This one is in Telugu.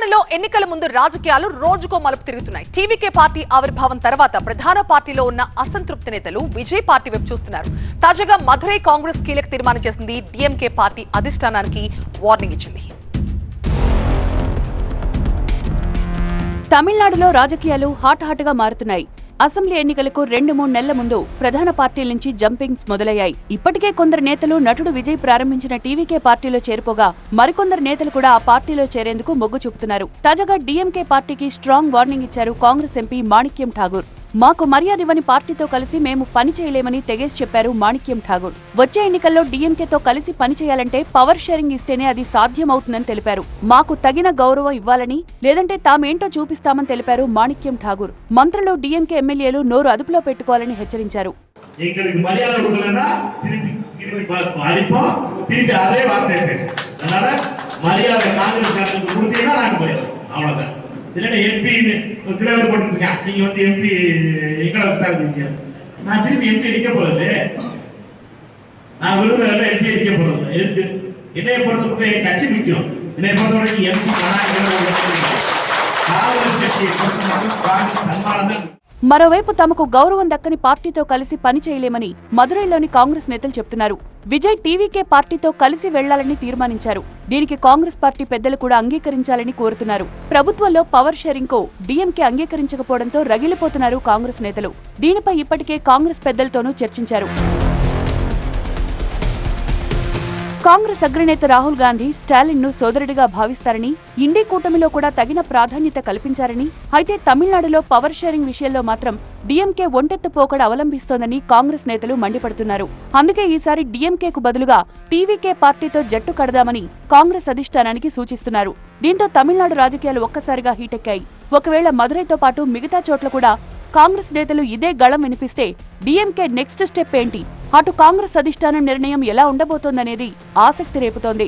తెలంగాణలో ఎన్నికల ముందు రాజకీయాలు రోజుకో మలుపు తిరుగుతున్నాయి. టీవీకే పార్టీ ఆవిర్భావం తర్వాత ప్రధాన పార్టీలో ఉన్న అసంతృప్తి నేతలు విజయ్ పార్టీ వైపు చూస్తున్నారు. తాజాగా మధురై కాంగ్రెస్ కీలక తీర్మానం చేసింది. డీఎంకే పార్టీ అధిష్టానానికి వార్నింగ్ ఇచ్చింది. తమిళనాడులో రాజకీయాలు హాట్గా మారుతున్నాయి. అసెంబ్లీ ఎన్నికలకు 2-3 నెలల ముందు ప్రధాన పార్టీల నుంచి జంపింగ్స్ మొదలయ్యాయి. ఇప్పటికే కొందరు నేతలు నటుడు విజయ్ ప్రారంభించిన టీవీకే పార్టీలో చేరిపోగా మరికొందరు నేతలు కూడా ఆ పార్టీలో చేరేందుకు మొగ్గు చూపుతున్నారు. తాజాగా డీఎంకే పార్టీకి స్ట్రాంగ్ వార్నింగ్ ఇచ్చారు కాంగ్రెస్ ఎంపీ మాణిక్యం ఠాగూర్. మాకు మర్యాద ఇవ్వని పార్టీతో కలిసి మేము పని చేయలేమని తెగేసి చెప్పారు మాణిక్యం ఠాగూర్. వచ్చే ఎన్నికల్లో డీఎంకేతో కలిసి పనిచేయాలంటే పవర్ షేరింగ్ ఇస్తేనే అది సాధ్యమవుతుందని తెలిపారు. మాకు తగిన గౌరవం ఇవ్వాలని, లేదంటే తామేంటో చూపిస్తామని తెలిపారు మాణిక్యం ఠాగూర్. మంత్రులు డీఎంకే ఎమ్మెల్యేలు నోరు అదుపులో పెట్టుకోవాలని హెచ్చరించారు. MP நீங்க வந்து MP எங்களை வச்சுட்டாங்க. நான் திருப்பி MP அடிக்க போறது, நான் விரும்புகிற MP அடிக்க போறது எதுக்கு? என்னைய பொறுத்தவரை என் கட்சி முக்கியம். என்னைய பொறுத்தவரை MP சன்மானம். మరోవైపు తమకు గౌరవం దక్కని పార్టీతో కలిసి పని చేయలేమని మదురైలోని కాంగ్రెస్ నేతలు చెప్తున్నారు. విజయ్ టీవీకే పార్టీతో కలిసి వెళ్లాలని తీర్మానించారు. దీనికి కాంగ్రెస్ పార్టీ పెద్దలు కూడా అంగీకరించాలని కోరుతున్నారు. ప్రభుత్వంలో పవర్ షేరింగ్ కు డీఎంకే అంగీకరించకపోవడంతో రగిలిపోతున్నారు కాంగ్రెస్ నేతలు. దీనిపై ఇప్పటికే కాంగ్రెస్ పెద్దలతోనూ చర్చించారు. కాంగ్రెస్ అగ్రనేత రాహుల్ గాంధీ స్టాలిన్ ను సోదరుడిగా భావిస్తారని, ఇండీ కూటమిలో కూడా తగిన ప్రాధాన్యత కల్పించారని, అయితే తమిళనాడులో పవర్ షేరింగ్ విషయంలో మాత్రం డీఎంకే ఒంటెత్తు పోకడ అవలంబిస్తోందని కాంగ్రెస్ నేతలు మండిపడుతున్నారు. అందుకే ఈసారి డీఎంకేకు బదులుగా టీవీకే పార్టీతో జట్టు కడదామని కాంగ్రెస్ అధిష్టానానికి సూచిస్తున్నారు. దీంతో తమిళనాడు రాజకీయాలు ఒక్కసారిగా హీటెక్కాయి. ఒకవేళ మదురైతో పాటు మిగతా చోట్ల కూడా కాంగ్రెస్ నేతలు ఇదే గళం వినిపిస్తే డీఎంకే నెక్స్ట్ స్టెప్ ఏంటి? అటు కాంగ్రెస్ అధిష్టానం నిర్ణయం ఎలా ఉండబోతోందనేది ఆసక్తి రేపుతోంది.